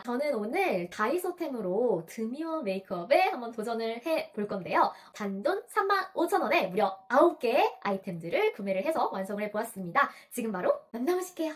저는 오늘 다이소템으로 드미어 메이크업에 한번 도전을 해볼 건데요. 단돈 35,000원에 무려 9개의 아이템들을 구매를 해서 완성을 해보았습니다. 지금 바로 만나보실게요.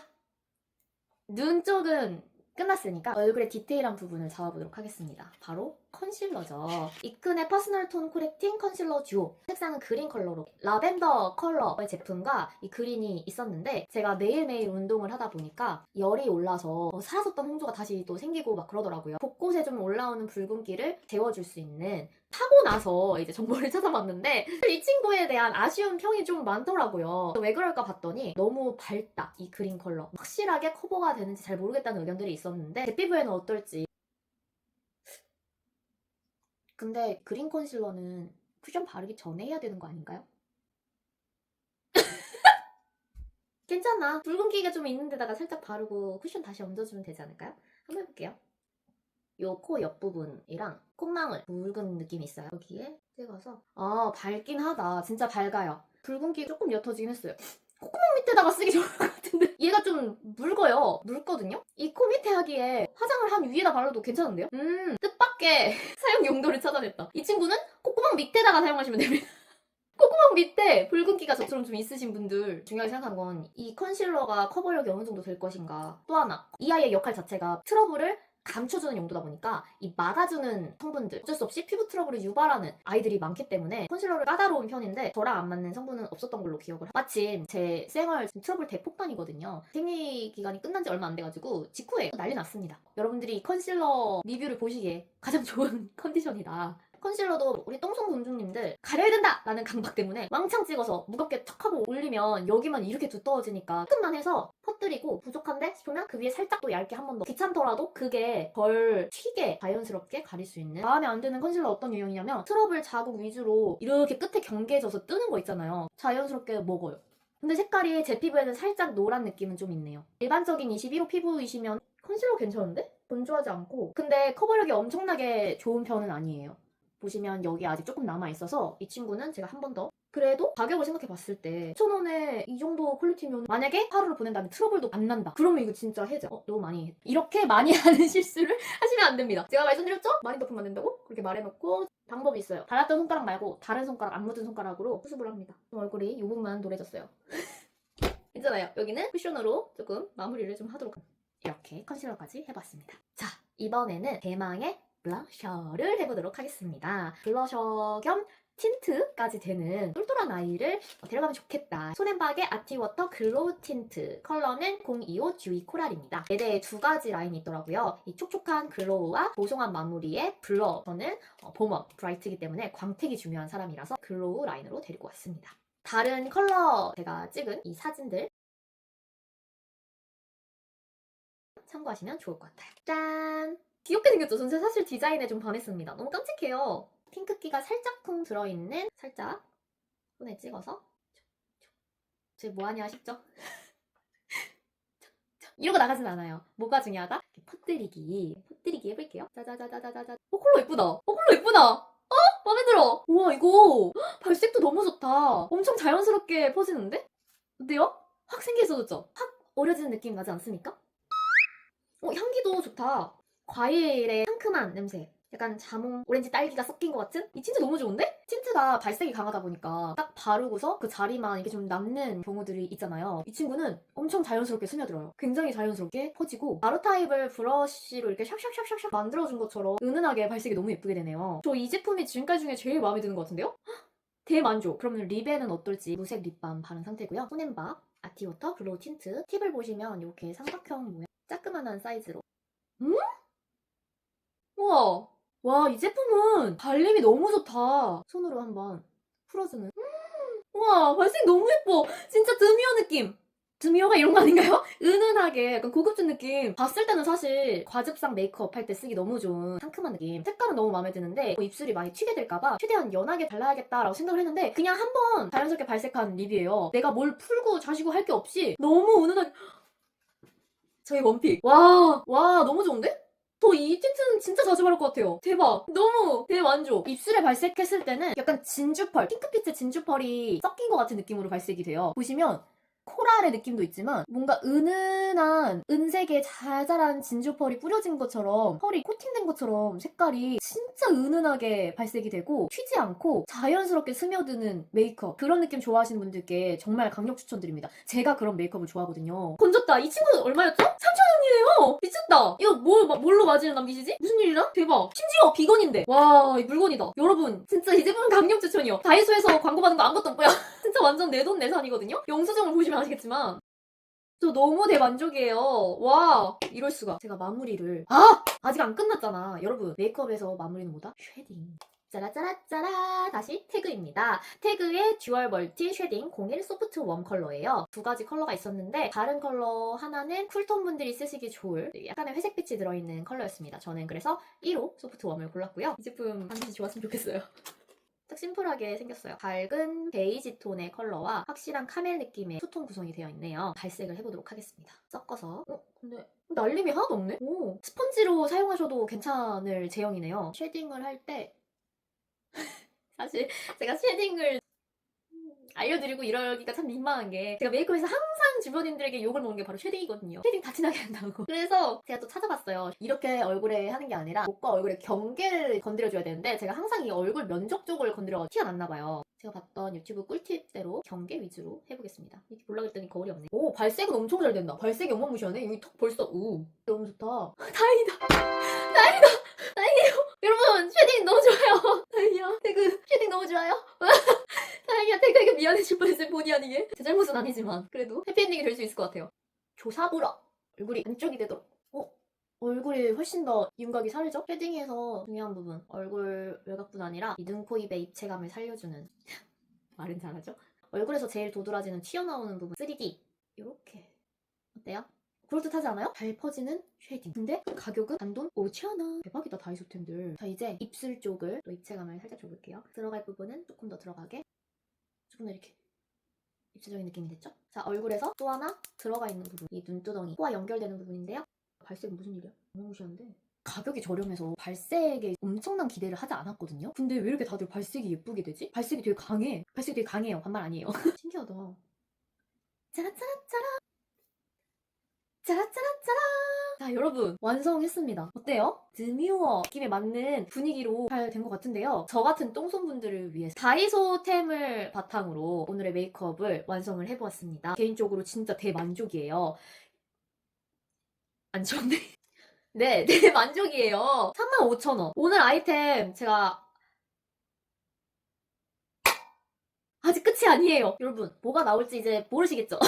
눈 쪽은 끝났으니까 얼굴의 디테일한 부분을 잡아보도록 하겠습니다. 바로 컨실러죠. 이큰의 퍼스널 톤 코렉팅 컨실러 듀오. 색상은 그린 컬러로 라벤더 컬러의 제품과 이 그린이 있었는데 제가 매일매일 운동을 하다 보니까 열이 올라서 사라졌던 홍조가 다시 또 생기고 막 그러더라고요. 곳곳에 좀 올라오는 붉은기를 재워줄 수 있는 하고 나서 이제 정보를 찾아봤는데 이 친구에 대한 아쉬운 평이 좀 많더라고요. 왜 그럴까 봤더니 너무 밝다, 이 그린 컬러. 확실하게 커버가 되는지 잘 모르겠다는 의견들이 있었는데 제 피부에는 어떨지. 근데 그린 컨실러는 쿠션 바르기 전에 해야 되는 거 아닌가요? 괜찮아. 붉은기가 좀 있는 데다가 살짝 바르고 쿠션 다시 얹어주면 되지 않을까요? 한번 해볼게요. 요 코 옆부분이랑 콧망울 붉은 느낌이 있어요. 여기에 찍어서 밝긴 하다. 진짜 밝아요. 붉은기 조금 옅어지긴 했어요. 콧구멍 밑에다가 쓰기 좋을 것 같은데 얘가 좀 묽어요. 묽거든요? 이 코 밑에 하기에 화장을 한 위에다 발라도 괜찮은데요? 뜻밖의 사용 용도를 찾아냈다. 이 친구는 콧구멍 밑에다가 사용하시면 됩니다. 콧구멍 밑에 붉은기가 저처럼 좀 있으신 분들 중요하게 생각하는 건 이 컨실러가 커버력이 어느 정도 될 것인가. 또 하나, 이 아이의 역할 자체가 트러블을 감춰주는 용도다 보니까 이 막아주는 성분들, 어쩔 수 없이 피부 트러블을 유발하는 아이들이 많기 때문에 컨실러를 까다로운 편인데 저랑 안 맞는 성분은 없었던 걸로 기억을. 마침 제 생활 트러블 대폭탄이거든요. 생리 기간이 끝난 지 얼마 안 돼가지고 직후에 난리 났습니다. 여러분들이 컨실러 리뷰를 보시기에 가장 좋은 컨디션이다. 컨실러도 우리 똥손 공주님들 가려야 된다! 라는 강박 때문에 왕창 찍어서 무겁게 척 하고 올리면 여기만 이렇게 두터워지니까 조금만 해서 퍼뜨리고 부족한데 싶으면 그 위에 살짝 또 얇게 한 번 더. 귀찮더라도 그게 덜 튀게 자연스럽게 가릴 수 있는. 마음에 안 드는 컨실러 어떤 유형이냐면 트러블 자국 위주로 이렇게 끝에 경계져서 뜨는 거 있잖아요. 자연스럽게 먹어요. 근데 색깔이 제 피부에는 살짝 노란 느낌은 좀 있네요. 일반적인 21호 피부이시면 컨실러 괜찮은데? 건조하지 않고. 근데 커버력이 엄청나게 좋은 편은 아니에요. 보시면 여기 아직 조금 남아있어서 이 친구는 제가 한 번 더. 그래도 가격을 생각해봤을 때 1,000원에 이 정도 퀄리티면 만약에 하루를 보낸 다음에 트러블도 안 난다. 그러면 이거 진짜 해제. 너무 많이 했다. 이렇게 많이 하는 실수를 하시면 안 됩니다. 제가 말씀드렸죠? 많이 덮으면 안 된다고? 그렇게 말해놓고 방법이 있어요. 발랐던 손가락 말고 다른 손가락, 안 묻은 손가락으로 수습을 합니다. 얼굴이 이 부분만 노래졌어요. 괜찮아요. 여기는 쿠션으로 조금 마무리를 좀 하도록 합니다. 이렇게 컨실러까지 해봤습니다. 자, 이번에는 대망의 블러셔를 해보도록 하겠습니다. 블러셔 겸 틴트까지 되는 똘똘한 아이를 데려가면 좋겠다. 손앤박의 아티워터 글로우 틴트. 컬러는 025 듀이 코랄입니다. 얘네에 두 가지 라인이 있더라고요. 이 촉촉한 글로우와 보송한 마무리의 블러. 저는 봄웜, 브라이트이기 때문에 광택이 중요한 사람이라서 글로우 라인으로 데리고 왔습니다. 다른 컬러 제가 찍은 이 사진들 참고하시면 좋을 것 같아요. 짠! 귀엽게 생겼죠? 전 사실 디자인에 좀 반했습니다. 너무 깜찍해요. 핑크기가 살짝쿵 들어있는 살짝 손에 찍어서 제 뭐하냐 싶죠? 이러고 나가진 않아요. 뭐가 중요하다? 퍼뜨리기 해볼게요. 짜자자자자자자. 컬러 예쁘다. 컬러 예쁘다. 마음에 들어. 우와, 이거 발색도 너무 좋다. 엄청 자연스럽게 퍼지는데? 어때요? 확 생기있어졌죠? 확 어려지는 느낌 나지 않습니까? 향기도 좋다. 과일의 상큼한 냄새. 약간 자몽, 오렌지, 딸기가 섞인 것 같은? 이 틴트 너무 좋은데? 틴트가 발색이 강하다 보니까 딱 바르고서 그 자리만 이게 좀 남는 경우들이 있잖아요. 이 친구는 엄청 자연스럽게 스며들어요. 굉장히 자연스럽게 퍼지고 가루 타입을 브러쉬로 이렇게 샥샥샥샥 만들어준 것처럼 은은하게 발색이 너무 예쁘게 되네요. 저 이 제품이 지금까지 중에 제일 마음에 드는 것 같은데요? 대만족. 그러면 립에는 어떨지 무색 립밤 바른 상태고요. 손앤박 아티워터 글로우 틴트. 팁을 보시면 이렇게 삼각형 모양 짜끄만한 사이즈로. 우와! 와, 이 제품은 발림이 너무 좋다. 손으로 한번 풀어주는. 우와, 발색 너무 예뻐. 진짜 드미어 느낌. 드미어가 이런 거 아닌가요? 은은하게 약간 고급진 느낌. 봤을 때는 사실 과즙상 메이크업 할 때 쓰기 너무 좋은 상큼한 느낌. 색깔은 너무 마음에 드는데 입술이 많이 튀게 될까봐 최대한 연하게 발라야겠다라고 생각을 했는데 그냥 한번 자연스럽게 발색한 립이에요. 내가 뭘 풀고 자시고 할 게 없이 너무 은은하게. 저희 원픽. 와, 너무 좋은데? 저 이 틴트는 진짜 자주 바를 것 같아요. 대박. 너무 대만족. 입술에 발색했을 때는 약간 진주펄, 핑크빛의 진주펄이 섞인 것 같은 느낌으로 발색이 돼요. 보시면 코랄의 느낌도 있지만 뭔가 은은한 은색의 자잘한 진주 펄이 뿌려진 것처럼 펄이 코팅된 것처럼 색깔이 진짜 은은하게 발색이 되고 튀지 않고 자연스럽게 스며드는 메이크업, 그런 느낌 좋아하시는 분들께 정말 강력 추천드립니다. 제가 그런 메이크업을 좋아하거든요. 건졌다. 이 친구 얼마였죠? 3,000원이에요. 미쳤다. 이거 뭘로 맞이는 남기시지? 무슨 일이라? 대박. 심지어 비건인데. 와, 이 물건이다. 여러분 진짜 이 제품 강력 추천이요. 다이소에서 광고 받은 거 아무것도 없고요. 진짜 완전 내돈내산이거든요. 영수증을 보시면 아시겠지만 저 너무 대만족이에요. 와, 이럴수가. 제가 마무리를 아직 안 끝났잖아. 여러분, 메이크업에서 마무리는 뭐다? 쉐딩. 짜라짜라짜라. 다시 태그입니다. 태그의 듀얼 멀티 쉐딩 01 소프트 웜 컬러예요. 두 가지 컬러가 있었는데 다른 컬러 하나는 쿨톤 분들이 쓰시기 좋을 약간의 회색빛이 들어있는 컬러였습니다. 저는 그래서 1호 소프트 웜을 골랐고요. 이 제품 반드시 좋았으면 좋겠어요. 딱 심플하게 생겼어요. 밝은 베이지 톤의 컬러와 확실한 카멜 느낌의 투톤 구성이 되어 있네요. 발색을 해보도록 하겠습니다. 섞어서. 근데 날림이 하나도 없네? 오, 스펀지로 사용하셔도 괜찮을 제형이네요. 쉐딩을 할 때 사실 제가 쉐딩을 알려드리고 이러기가 참 민망한 게 제가 메이크업에서 항상 주변인들에게 욕을 먹는 게 바로 쉐딩이거든요. 쉐딩 다 진하게 한다고. 그래서 제가 또 찾아봤어요. 이렇게 얼굴에 하는 게 아니라 목과 얼굴의 경계를 건드려줘야 되는데 제가 항상 이 얼굴 면적 쪽을 건드려 티가 났나 봐요. 제가 봤던 유튜브 꿀팁대로 경계 위주로 해보겠습니다. 이렇게 보려고 했더니 거울이 없네. 오, 발색은 엄청 잘 된다. 발색이 어마무시하네. 여기 턱 벌써 너무 좋다. 다행이다. 다행이다. 다행이에요. 여러분, 쉐딩 너무 좋아요. 다행이야. 태그 쉐딩 너무 좋아요. 다행이야. 태그에게 미안해질 뻔했어요. 본의 아니게. 제 잘못은 아니지만 그래도 해피엔딩이 될 수 있을 것 같아요. 조사부라. 얼굴이 안쪽이 되도록. 얼굴이 훨씬 더 윤곽이 살죠? 쉐딩에서 중요한 부분, 얼굴 외곽뿐 아니라 이 눈, 코, 입의 입체감을 살려주는 말은 잘하죠? 얼굴에서 제일 도드라지는 튀어나오는 부분 3D 이렇게 어때요? 그럴듯하지 않아요? 잘 퍼지는 쉐딩. 근데 가격은 단돈 5,000원. 대박이다, 다이소템들. 자, 이제 입술 쪽을 또 입체감을 살짝 줘볼게요. 들어갈 부분은 조금 더 들어가게, 조금 더 이렇게 입체적인 느낌이 됐죠? 자, 얼굴에서 또 하나 들어가 있는 부분, 이 눈두덩이, 코와 연결되는 부분인데요. 발색은 무슨 일이야? 너무 무시한데 가격이 저렴해서 발색에 엄청난 기대를 하지 않았거든요? 근데 왜 이렇게 다들 발색이 예쁘게 되지? 발색이 되게 강해. 발색이 되게 강해요. 반말 아니에요. 신기하다. 짜라짜라짜라. 짜라짜라짜라. 자, 여러분 완성했습니다. 어때요? 드뮤어 느낌에 맞는 분위기로 잘 된 것 같은데요. 저 같은 똥손분들을 위해서 다이소템을 바탕으로 오늘의 메이크업을 완성을 해보았습니다. 개인적으로 진짜 대만족이에요. 안 좋네. 네, 되게 만족이에요. 35,000원. 오늘 아이템 제가 아직 끝이 아니에요. 여러분, 뭐가 나올지 이제 모르시겠죠?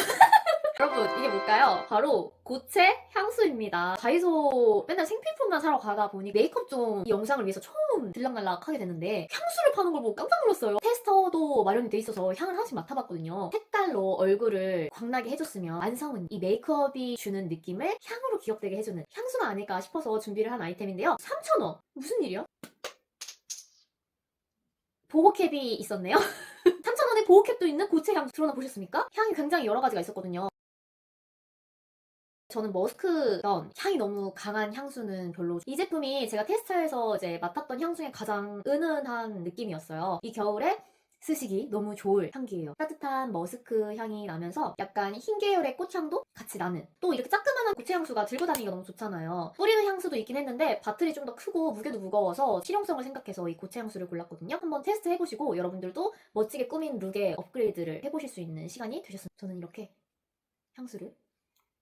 여러분, 이게 뭘까요? 바로 고체 향수입니다. 다이소 맨날 생필품만 사러 가다 보니 메이크업 좀 이 영상을 위해서 처음 들락날락하게 됐는데 향수를 파는 걸 보고 깜짝 놀랐어요. 테스터도 마련이 돼 있어서 향을 하나씩 맡아봤거든요. 색깔로 얼굴을 광나게 해줬으면 완성은 이 메이크업이 주는 느낌을 향으로 기억되게 해주는 향수가 아닐까 싶어서 준비를 한 아이템인데요. 3,000원! 무슨 일이야? 보호캡이 있었네요. 3,000원에 보호캡도 있는 고체 향수 들어나 보셨습니까? 향이 굉장히 여러 가지가 있었거든요. 저는 머스크던 향이 너무 강한 향수는 별로. 이 제품이 제가 테스트해서 이제 맡았던 향 중에 가장 은은한 느낌이었어요. 이 겨울에 쓰시기 너무 좋을 향기예요. 따뜻한 머스크 향이 나면서 약간 흰 계열의 꽃향도 같이 나는. 또 이렇게 자그마한 고체 향수가 들고 다니기가 너무 좋잖아요. 뿌리는 향수도 있긴 했는데 바틀이 좀 더 크고 무게도 무거워서 실용성을 생각해서 이 고체 향수를 골랐거든요. 한번 테스트 해보시고 여러분들도 멋지게 꾸민 룩에 업그레이드를 해보실 수 있는 시간이 되셨으면. 저는 이렇게 향수를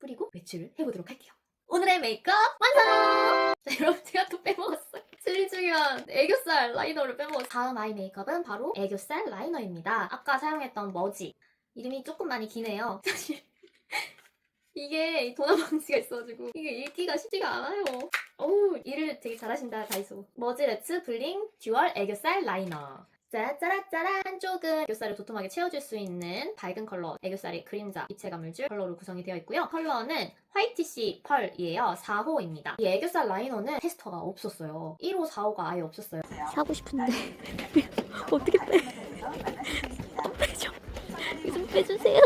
뿌리고 외출을 해보도록 할게요. 오늘의 메이크업 완성! 자, 여러분, 제가 또 빼먹었어요. 제일 중요한 애교살 라이너를 빼먹었어요. 다음 아이 메이크업은 바로 애교살 라이너입니다. 아까 사용했던 머지. 이름이 조금 많이 기네요. 사실 이게 도나방지가 있어가지고 이게 읽기가 쉽지가 않아요. 어우, 일을 되게 잘하신다, 다이소. 머지레츠 블링 듀얼 애교살 라이너. 짜라짜라짜라. 한쪽은 애교살을 도톰하게 채워줄 수 있는 밝은 컬러 애교살이 그림자 입체감을 줄 컬러로 구성이 되어 있고요. 컬러는 화이티시 펄이에요. 4호입니다. 이 애교살 라이너는 테스터가 없었어요. 1호, 4호가 아예 없었어요. 사고 싶은데 어떻게 빼? 빼줘. 좀 빼주세요.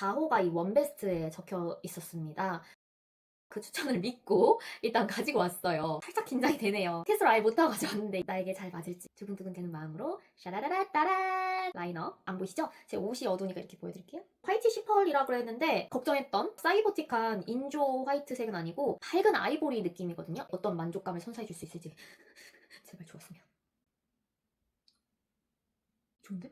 4호가 이 원베스트에 적혀 있었습니다. 그 추천을 믿고 일단 가지고 왔어요. 살짝 긴장이 되네요. 테스트를 아예 못하고 가져왔는데 나에게 잘 맞을지 두근두근 되는 마음으로 샤라라라 따란 라이너 안 보이시죠? 제 옷이 어두우니까 이렇게 보여드릴게요. 화이트 시펄이라고 했는데 걱정했던 사이버틱한 인조 화이트색은 아니고 밝은 아이보리 느낌이거든요. 어떤 만족감을 선사해줄 수 있을지 제발 좋았으면. 좋은데?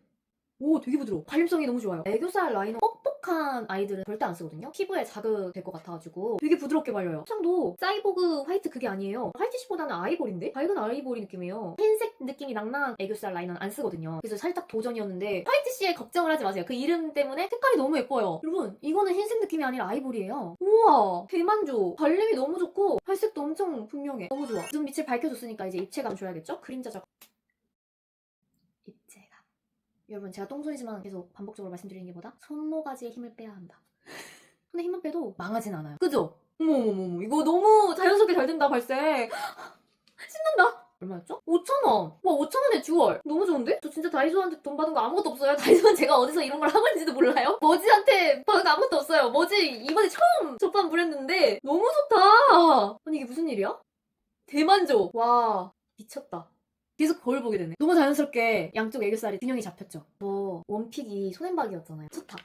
오, 되게 부드러워. 발림성이 너무 좋아요. 애교살 라이너 뻑뻑한 아이들은 절대 안 쓰거든요. 피부에 자극될 것 같아가지고 되게 부드럽게 발려요. 화장도 사이보그 화이트 그게 아니에요. 화이트시보다는 아이보리인데? 밝은 아이보리 느낌이에요. 흰색 느낌이 낭낭한 애교살 라이너는 안 쓰거든요. 그래서 살짝 도전이었는데 화이트씨에 걱정을 하지 마세요. 그 이름 때문에 색깔이 너무 예뻐요. 여러분, 이거는 흰색 느낌이 아니라 아이보리예요. 우와, 대만족. 발림이 너무 좋고 발색도 엄청 분명해. 너무 좋아. 눈 밑을 밝혀줬으니까 이제 입체감 줘야겠죠? 그림자 작업. 입체감. 여러분, 제가 똥손이지만 계속 반복적으로 말씀드리는 게 뭐다? 손모가지에 힘을 빼야 한다. 근데 힘만 빼도 망하진 않아요. 그죠? 어머머머, 이거 너무 자연스럽게 잘 된다, 발색. 신난다. 얼마였죠? 5,000원. 와, 5,000원에 듀얼. 너무 좋은데? 저 진짜 다이소한테 돈 받은 거 아무것도 없어요. 다이소는 제가 어디서 이런 걸 하고 있는지도 몰라요. 머지한테 받은 거 아무것도 없어요. 머지 이번에 처음 접한 브랜드인데 너무 좋다. 아니, 이게 무슨 일이야? 대만족. 와, 미쳤다. 계속 거울 보게 되네. 너무 자연스럽게 양쪽 애교살이 균형이 잡혔죠. 저 원픽이 손앤박이었잖아요. 첫탑.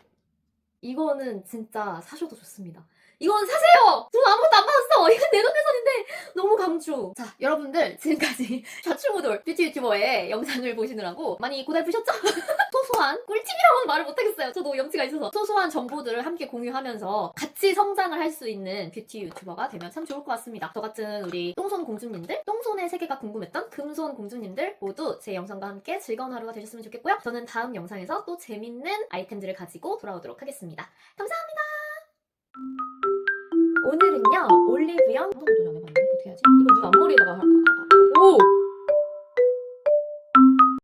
이거는 진짜 사셔도 좋습니다. 이건 사세요! 돈 아무것도 안 받았어! 이건 내돈내산인데 너무 강추. 자, 여러분들 지금까지 좌충우돌 뷰티 유튜버의 영상을 보시느라고 많이 고달프셨죠? 소소한 꿀팁이라고는 말을 못하겠어요. 저도 염치가 있어서 소소한 정보들을 함께 공유하면서 같이 성장을 할 수 있는 뷰티 유튜버가 되면 참 좋을 것 같습니다. 저 같은 우리 똥손 공주님들, 똥손의 세계가 궁금했던 금손 공주님들 모두 제 영상과 함께 즐거운 하루가 되셨으면 좋겠고요. 저는 다음 영상에서 또 재밌는 아이템들을 가지고 돌아오도록 하겠습니다. 감사합니다. 오늘은요, 올리브영. 한 번도 도전 안 해봤는데 어떻게 하지? 이걸 눈 앞머리에다가 오!